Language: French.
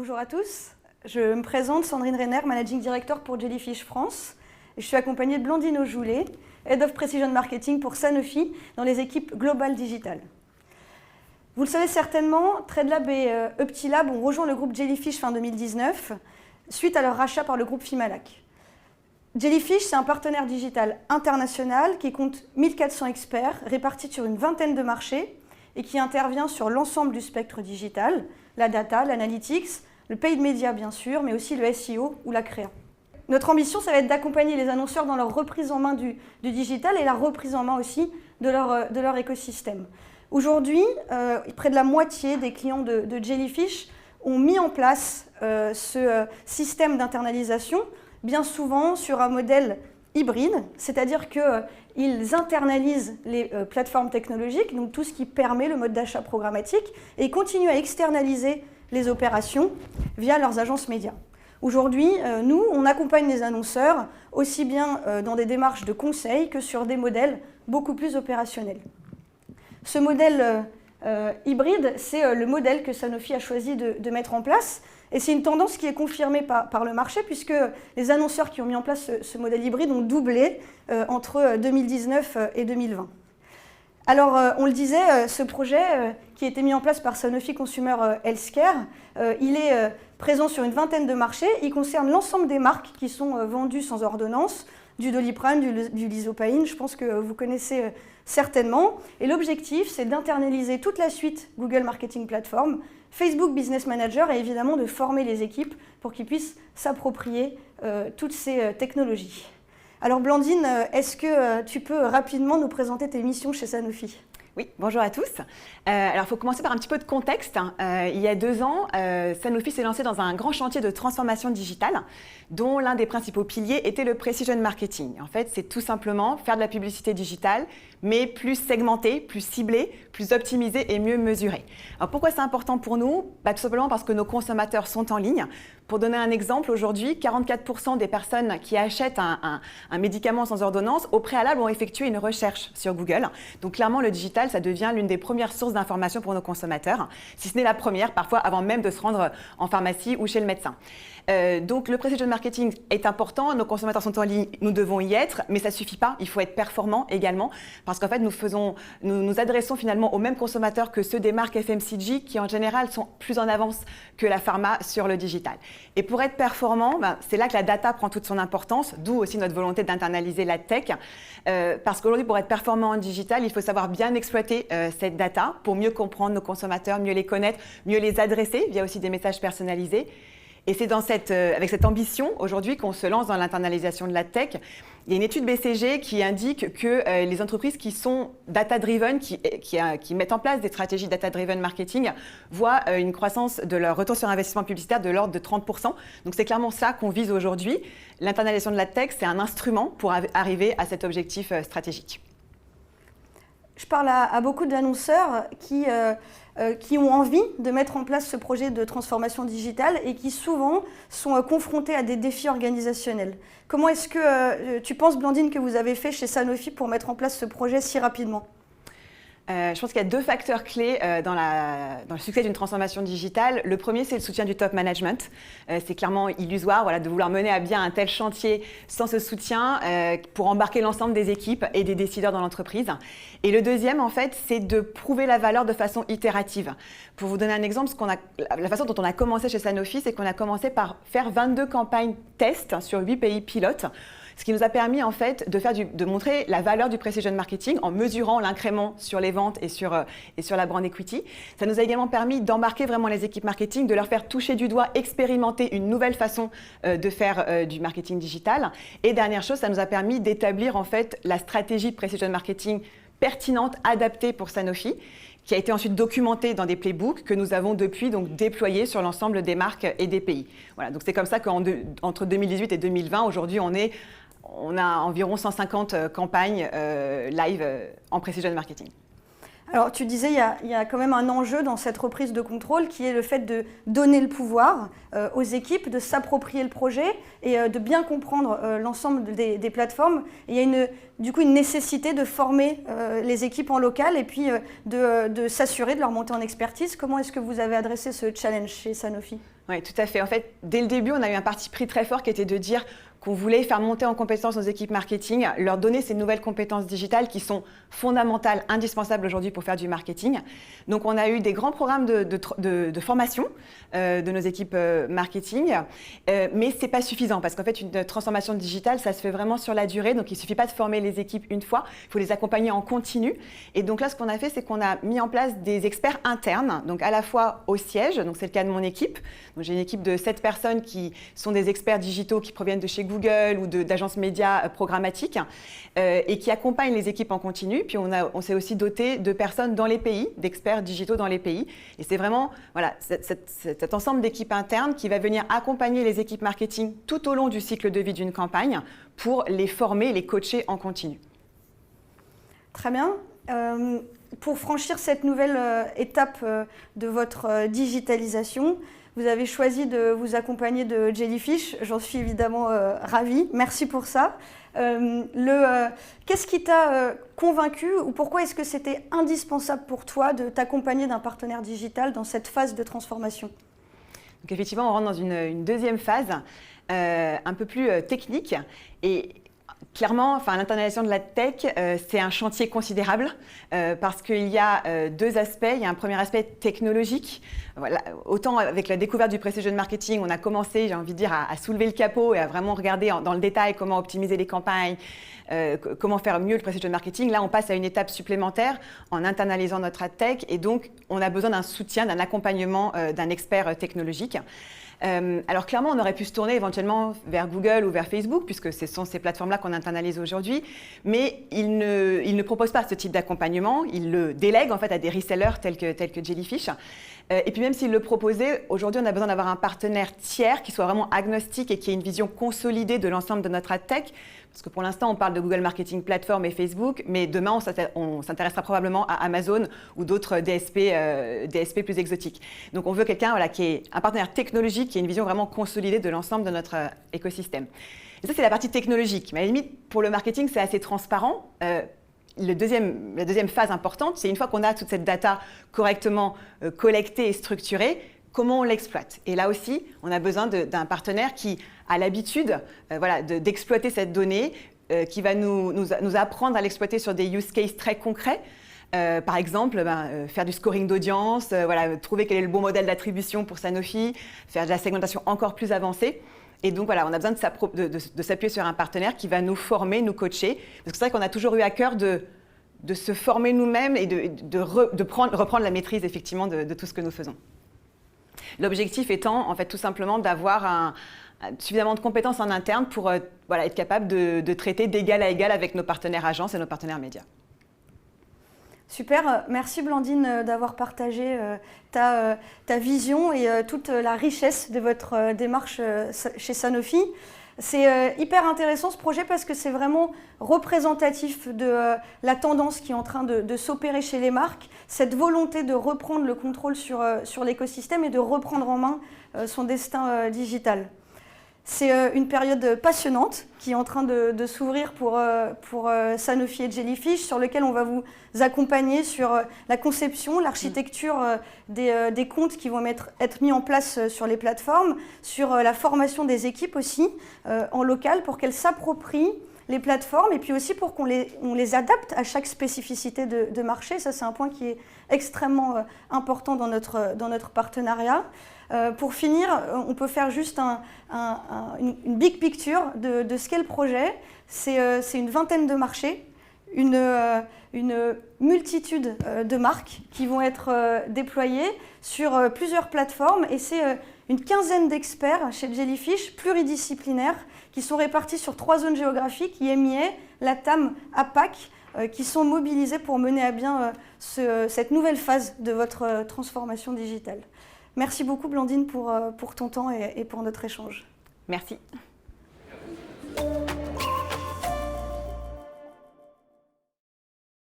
Bonjour à tous, je me présente Sandrine Renner, Managing Director pour Jellyfish France. Je suis accompagnée de Blandine Aujoulet, Head of Precision Marketing pour Sanofi dans les équipes Global Digital. Vous le savez certainement, TradeLab et Uptilab ont rejoint le groupe Jellyfish fin 2019 suite à leur rachat par le groupe Fimalac. Jellyfish, c'est un partenaire digital international qui compte 1400 experts répartis sur une vingtaine de marchés et qui intervient sur l'ensemble du spectre digital, la data, l'analytics, le paid media bien sûr, mais aussi le SEO ou la créa. Notre ambition, ça va être d'accompagner les annonceurs dans leur reprise en main du digital et la reprise en main aussi de leur écosystème. Aujourd'hui, près de la moitié des clients de Jellyfish ont mis en place ce système d'internalisation, bien souvent sur un modèle hybride, c'est-à-dire qu'ils internalisent les plateformes technologiques, donc tout ce qui permet le mode d'achat programmatique, et continuent à externaliser les opérations via leurs agences médias. Aujourd'hui, nous, on accompagne les annonceurs aussi bien dans des démarches de conseil que sur des modèles beaucoup plus opérationnels. Ce modèle hybride, c'est le modèle que Sanofi a choisi de mettre en place. Et c'est une tendance qui est confirmée par le marché puisque les annonceurs qui ont mis en place ce modèle hybride ont doublé entre 2019 et 2020. Alors, on le disait, ce projet qui a été mis en place par Sanofi Consumer Healthcare, il est présent sur une vingtaine de marchés. Il concerne l'ensemble des marques qui sont vendues sans ordonnance, du Doliprane, du Lysopaïne, je pense que vous connaissez certainement. Et l'objectif, c'est d'internaliser toute la suite Google Marketing Platform, Facebook Business Manager et évidemment de former les équipes pour qu'ils puissent s'approprier toutes ces technologies. Alors Blandine, est-ce que tu peux rapidement nous présenter tes missions chez Sanofi ? Oui, bonjour à tous. Alors, il faut commencer par un petit peu de contexte. Il y a 2 ans, Sanofi s'est lancé dans un grand chantier de transformation digitale dont l'un des principaux piliers était le precision marketing. En fait, c'est tout simplement faire de la publicité digitale, mais plus segmentée, plus ciblée, plus optimisée et mieux mesurée. Alors, pourquoi c'est important pour nous ? Tout simplement parce que nos consommateurs sont en ligne. Pour donner un exemple, aujourd'hui, 44% des personnes qui achètent un médicament sans ordonnance, au préalable, ont effectué une recherche sur Google. Donc, clairement, le digital, ça devient l'une des premières sources d'information pour nos consommateurs, si ce n'est la première, parfois avant même de se rendre en pharmacie ou chez le médecin. Donc le precision marketing est important, nos consommateurs sont en ligne, nous devons y être, mais ça ne suffit pas, il faut être performant également, parce qu'en fait nous adressons finalement aux mêmes consommateurs que ceux des marques FMCG qui en général sont plus en avance que la pharma sur le digital. Et pour être performant, c'est là que la data prend toute son importance, d'où aussi notre volonté d'internaliser la tech, parce qu'aujourd'hui pour être performant en digital, il faut savoir bien exploiter cette data pour mieux comprendre nos consommateurs, mieux les connaître, mieux les adresser via aussi des messages personnalisés. Et c'est avec cette ambition aujourd'hui qu'on se lance dans l'internalisation de la tech. Il y a une étude BCG qui indique que les entreprises qui sont data-driven, qui mettent en place des stratégies data-driven marketing, voient une croissance de leur retour sur investissement publicitaire de l'ordre de 30%. Donc c'est clairement ça qu'on vise aujourd'hui. L'internalisation de la tech, c'est un instrument pour arriver à cet objectif stratégique. Je parle à beaucoup d'annonceurs qui ont envie de mettre en place ce projet de transformation digitale et qui souvent sont confrontés à des défis organisationnels. Comment est-ce que tu penses, Blandine, que vous avez fait chez Sanofi pour mettre en place ce projet si rapidement ? Je pense qu'il y a 2 facteurs clés dans le succès d'une transformation digitale. Le premier, c'est le soutien du top management. C'est clairement illusoire de vouloir mener à bien un tel chantier sans ce soutien pour embarquer l'ensemble des équipes et des décideurs dans l'entreprise. Et le deuxième, en fait, c'est de prouver la valeur de façon itérative. Pour vous donner un exemple, la façon dont on a commencé chez Sanofi, c'est qu'on a commencé par faire 22 campagnes tests sur 8 pays pilotes. Ce qui nous a permis en fait de montrer la valeur du precision marketing en mesurant l'incrément sur les ventes et sur la brand equity. Ça nous a également permis d'embarquer vraiment les équipes marketing, de leur faire toucher du doigt, expérimenter une nouvelle façon de faire du marketing digital. Et dernière chose, ça nous a permis d'établir en fait la stratégie de precision marketing pertinente, adaptée pour Sanofi, qui a été ensuite documentée dans des playbooks que nous avons depuis donc déployés sur l'ensemble des marques et des pays. Voilà, donc c'est comme ça qu'entre 2018 et 2020, aujourd'hui, on a environ 150 campagnes live en precision marketing. Alors tu disais, il y a quand même un enjeu dans cette reprise de contrôle qui est le fait de donner le pouvoir aux équipes, de s'approprier le projet et de bien comprendre l'ensemble des plateformes. Et il y a du coup une nécessité de former les équipes en local et puis de s'assurer de leur montée en expertise. Comment est-ce que vous avez adressé ce challenge chez Sanofi ? Oui, tout à fait. En fait, dès le début, on a eu un parti pris très fort qui était de dire qu'on voulait faire monter en compétences nos équipes marketing, leur donner ces nouvelles compétences digitales qui sont fondamentales, indispensables aujourd'hui pour faire du marketing. Donc, on a eu des grands programmes de formation de nos équipes marketing, mais ce n'est pas suffisant parce qu'en fait, une transformation digitale, ça se fait vraiment sur la durée. Donc, il ne suffit pas de former les équipes une fois, il faut les accompagner en continu. Et donc là, ce qu'on a fait, c'est qu'on a mis en place des experts internes, donc à la fois au siège, donc c'est le cas de mon équipe. J'ai une équipe de 7 personnes qui sont des experts digitaux qui proviennent de chez Google ou d'agences médias programmatiques et qui accompagnent les équipes en continu. Puis on s'est aussi doté de personnes dans les pays, d'experts digitaux dans les pays. Et c'est vraiment voilà, cet ensemble d'équipes internes qui va venir accompagner les équipes marketing tout au long du cycle de vie d'une campagne pour les former, les coacher en continu. Très bien. Pour franchir cette nouvelle étape de votre digitalisation, vous avez choisi de vous accompagner de Jellyfish. J'en suis évidemment ravie. Merci pour ça. Qu'est-ce qui t'a convaincu ou pourquoi est-ce que c'était indispensable pour toi de t'accompagner d'un partenaire digital dans cette phase de transformation? Donc effectivement, on rentre dans une deuxième phase un peu plus technique et clairement, l'internalisation de la tech, c'est un chantier considérable parce qu'il y a deux aspects. Il y a un premier aspect technologique. Voilà. Autant avec la découverte du precision marketing, on a commencé, j'ai envie de dire, à soulever le capot et à vraiment regarder dans le détail comment optimiser les campagnes, comment faire mieux le precision marketing. Là, on passe à une étape supplémentaire en internalisant notre ad tech et donc on a besoin d'un soutien, d'un accompagnement d'un expert technologique. Alors clairement, on aurait pu se tourner éventuellement vers Google ou vers Facebook, puisque ce sont ces plateformes-là qu'on internalise aujourd'hui, mais ils ne proposent pas ce type d'accompagnement, ils le délèguent en fait à des resellers tels que Jellyfish. Et puis même s'ils le proposaient, aujourd'hui on a besoin d'avoir un partenaire tiers qui soit vraiment agnostique et qui ait une vision consolidée de l'ensemble de notre ad tech, parce que pour l'instant on parle de Google Marketing Platform et Facebook, mais demain on s'intéressera probablement à Amazon ou d'autres DSP plus exotiques. Donc on veut quelqu'un qui est un partenaire technologique qui ait une vision vraiment consolidée de l'ensemble de notre écosystème. Et ça c'est la partie technologique, mais à la limite pour le marketing c'est assez transparent. La deuxième phase importante, c'est une fois qu'on a toute cette data correctement collectée et structurée, comment on l'exploite. Et là aussi, on a besoin d'un partenaire qui a l'habitude d'exploiter cette donnée, qui va nous apprendre à l'exploiter sur des use cases très concrets. Par exemple, faire du scoring d'audience, trouver quel est le bon modèle d'attribution pour Sanofi, faire de la segmentation encore plus avancée. Et donc voilà, on a besoin de s'appuyer sur un partenaire qui va nous former, nous coacher. Parce que c'est vrai qu'on a toujours eu à cœur de se former nous-mêmes et de reprendre la maîtrise effectivement de tout ce que nous faisons. L'objectif étant en fait tout simplement d'avoir suffisamment de compétences en interne pour être capable de traiter d'égal à égal avec nos partenaires agences et nos partenaires médias. Super, merci Blandine d'avoir partagé ta vision et toute la richesse de votre démarche chez Sanofi. C'est hyper intéressant ce projet parce que c'est vraiment représentatif de la tendance qui est en train de s'opérer chez les marques, cette volonté de reprendre le contrôle sur l'écosystème et de reprendre en main son destin digital. C'est une période passionnante qui est en train de s'ouvrir pour Sanofi et Jellyfish, sur lequel on va vous accompagner sur la conception, l'architecture des comptes qui vont être mis en place sur les plateformes, sur la formation des équipes aussi en local pour qu'elles s'approprient les plateformes et puis aussi pour qu'on les adapte à chaque spécificité de marché. Ça, c'est un point qui est extrêmement important dans notre partenariat. Pour finir, on peut faire juste une big picture de ce qu'est le projet. C'est une vingtaine de marchés, une multitude de marques qui vont être déployées sur plusieurs plateformes et c'est une quinzaine d'experts chez Jellyfish, pluridisciplinaires, qui sont répartis sur 3 zones géographiques, IMIA, LATAM, APAC, qui sont mobilisés pour mener à bien cette nouvelle phase de votre transformation digitale. Merci beaucoup Blandine pour ton temps et pour notre échange. Merci.